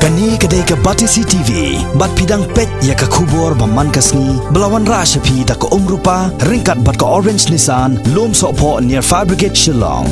Kani kedai ke Batisi TV, bat pidang pet ya ke kubur baman kasni, belawan rasa pi da ke rupa, ringkat bat ke Orange Nissan, lom sokpo near Fire Brigade Shillong.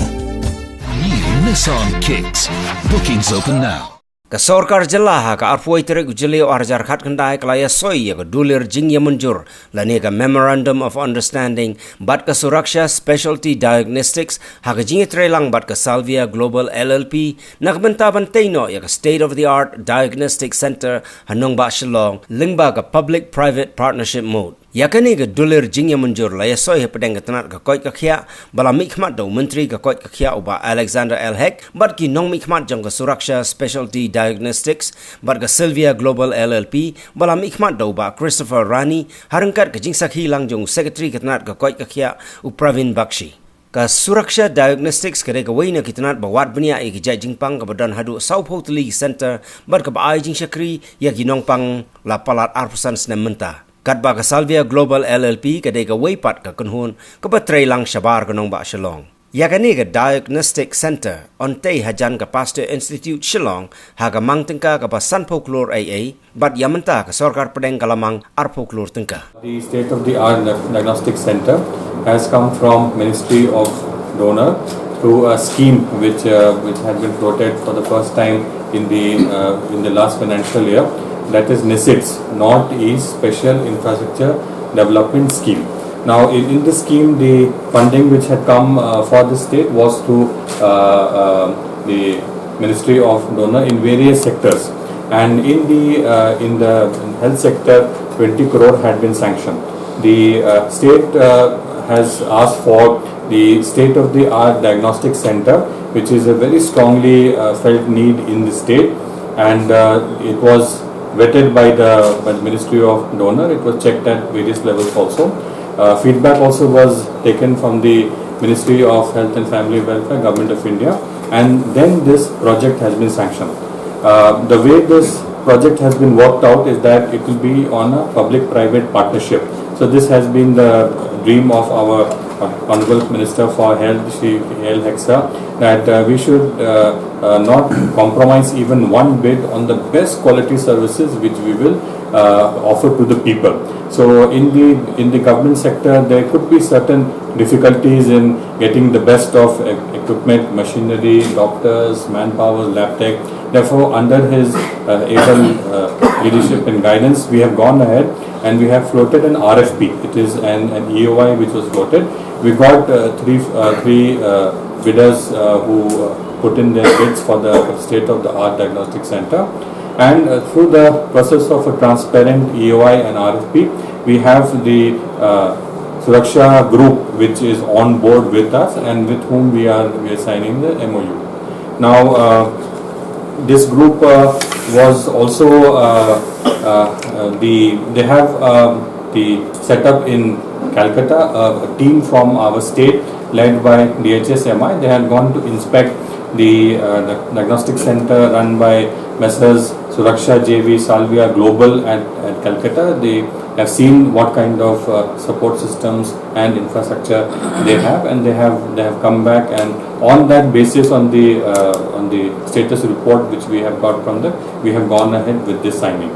New Nissan Kicks. Bookings open now. Ka Sarkar Jillah ka arpuai terik ujili o arjar khat kendai kalaya soi ka dulir jing ya munjur lani ka Memorandum of Understanding bat ka Suraksha Specialty Diagnostics ha ka jing trelang bat ka Salvia Global LLP nagbenta bantaino ya ka State of the Art Diagnostic Center hanong ba Shillong lingba ka Public Private Partnership mode. Yakani ka dulir jing ya munjur laya soi ha pedang ka tanat ka koi ka khia bala mikmat do menteri ka koi ka khia uba Alexander L. Heck bat ki nong mikmat jong ka Suraksha Specialty Diagnostics bat ka Sylvia Global LLP bala mikmat do ba Christopher Rani harangkat ka jing sakhi lang jong secretary ka tanat ka koi ka khia u Pravin Bakshi. Ka Suraksha Diagnostics kare ka wayna kitanat bawat bania e ki jai jingpang ka badan hadu South Hoteli Center bat ka ba ai jing sakri ya ki nong pang la palat arpusan snem menta. Kat ba ka Salvia Global LLP kadai ka waypat ka kunhun ka batray lang syabar ka nong ba Shillong. Ya kani ka Diagnostic Center on Tay Hajan ka Pasteur Institute Shillong ha ka mang tengka ka ba Sanpo Klor AA bat yamenta ka Sarkar pedeng kalamang Arpo Klor tengka. The state-of-the-art diagnostic center has come from Ministry of Donor through a scheme which had been floated for the first time in the last financial year. That is NISIT's North-East Special Infrastructure Development Scheme. Now, in this scheme, the funding which had come for the state was through the Ministry of Donor in various sectors, and in the health sector, 20 crore had been sanctioned. The state has asked for the state-of-the-art diagnostic center, which is a very strongly felt need in the state, and it was vetted by the Ministry of Donor. It was checked at various levels also. Feedback also was taken from the Ministry of Health and Family Welfare, Government of India, and then this project has been sanctioned. The way this project has been worked out is that it will be on a public-private partnership. So this has been the dream of our Honorable Minister for Health, Shri L. Hexa, that we should not compromise even one bit on the best quality services which we will offer to the people. So in the government sector, there could be certain difficulties in getting the best of equipment, machinery, doctors, manpower, lab tech. Therefore, under his able leadership and guidance, we have gone ahead and we have floated an RFP. It is an EOI which was floated. We got three bidders who put in their bids for the state-of-the-art diagnostic center. And through the process of a transparent EOI and RFP, we have the Suraksha group which is on board with us and with whom we are signing the MOU. Now, this group was also they have the setup in Calcutta, a team from our state led by DHSMI. They had gone to inspect the diagnostic center run by Messrs. Suraksha JV Salvia Global at Calcutta. They have seen what kind of support systems and infrastructure they have, and they have come back, and on that basis, on the status report which we have got from them, we have gone ahead with this signing.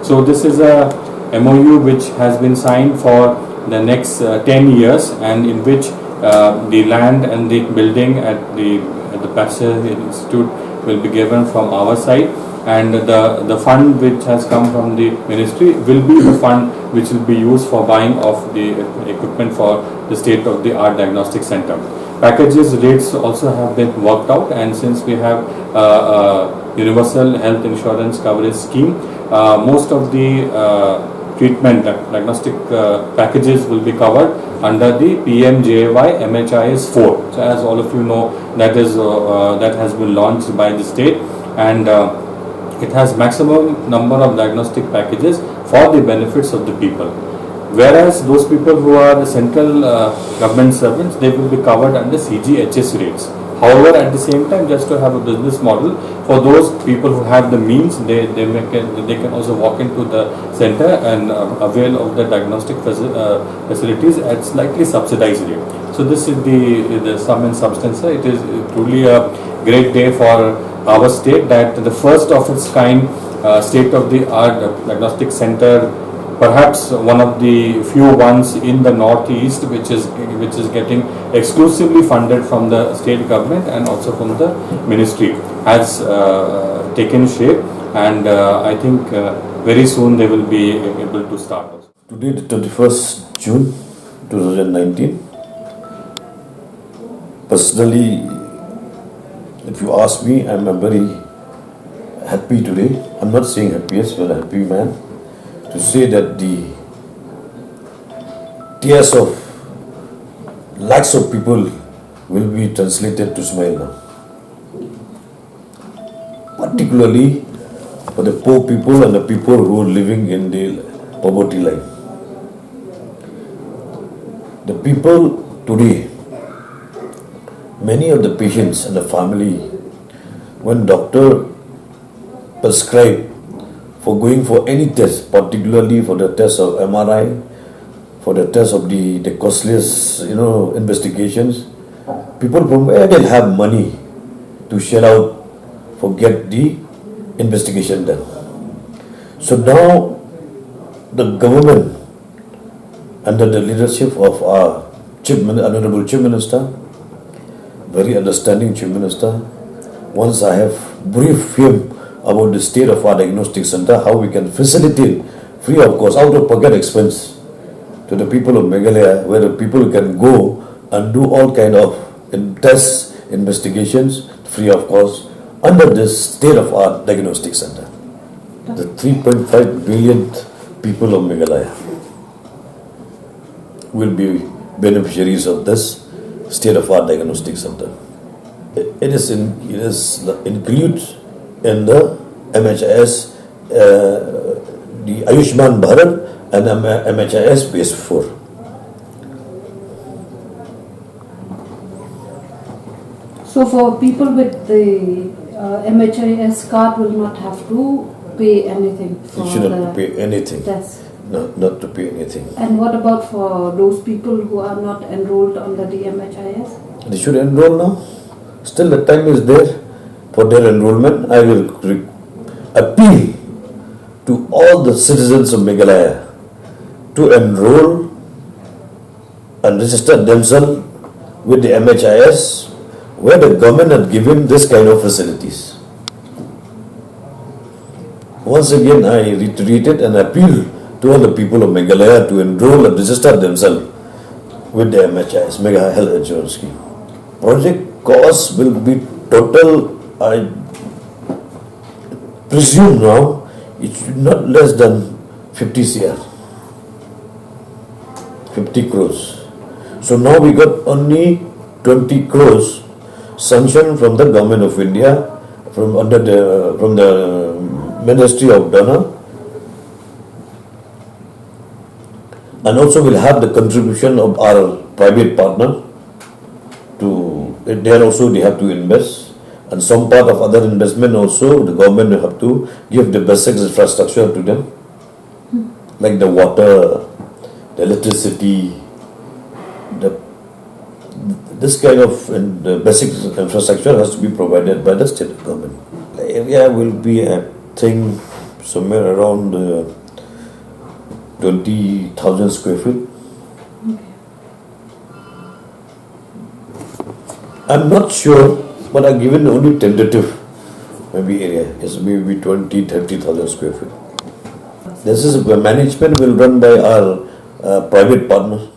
So this is a MOU which has been signed for the next 10 years, and in which the land and the building at the Pasteur Institute will be given from our side, and the fund which has come from the ministry will be the fund which will be used for buying of the equipment for the state-of-the-art diagnostic center. Packages rates also have been worked out, and since we have universal health insurance coverage scheme, most of the treatment diagnostic packages will be covered under the PMJY MHIS 4. So as all of you know, that has been launched by the state, and it has maximum number of diagnostic packages for the benefits of the people. Whereas those people who are the central government servants, they will be covered under CGHS rates. However, at the same time, just to have a business model, for those people who have the means, they can also walk into the center and avail of the diagnostic facilities at slightly subsidized rate. So this is the sum and substance. It is truly a great day for our state, that the first of its kind state-of-the-art diagnostic center, perhaps one of the few ones in the northeast, which is getting exclusively funded from the state government and also from the ministry, has taken shape, and I think very soon they will be able to start. Today, the 21st June 2019, personally, if you ask me, I'm a very happy today. I'm not saying happiest, but a happy man to say that the tears of lakhs of people will be translated to smile now. Particularly for the poor people and the people who are living in the poverty line. The people today, many of the patients and the family, when doctor prescribe for going for any test, particularly for the test of MRI, for the test of the costliest, investigations, people from where they'll have money to shell out for get the investigation done. So now the government, under the leadership of our Honorable Chief Minister, very understanding Chief Minister, once I have briefed him about the state of our diagnostic center, how we can facilitate free of cost, out of pocket expense to the people of Meghalaya, where the people can go and do all kind of tests, investigations, free of cost, under this state of our diagnostic center. The 3.5 billion people of Meghalaya will be beneficiaries of this state of our diagnostic center. It is included in the MHIS, the Ayushman Bharat and MHIS Phase 4. So for people with the MHIS card will not have to pay anything for You shouldn't pay anything. test. No, not to pay anything. And what about for those people who are not enrolled under the MHIS? They should enroll now. Still the time is there for their enrollment. I will appeal to all the citizens of Meghalaya to enroll and register themselves with the MHIS, where the government had given this kind of facilities. Once again, I reiterated and appeal to all the people of Meghalaya to enroll and register themselves with the MHIS, Mega Health Insurance Scheme. Project cost will be total, I presume now, it should not less than 50 CR, 50 crores. So now we got only 20 crores sanctioned from the Government of India, from the Ministry of Donor, and also will have the contribution of our private partner. They have to invest, and some part of other investment also the government will have to give the basic infrastructure to them, like the water, the electricity, this kind of the basic infrastructure has to be provided by the state government. The area will be, I think, somewhere around 20,000 square feet. I'm not sure, but I've given only tentative maybe area. It's maybe 20-30,000 square feet. This is management will run by our private partners.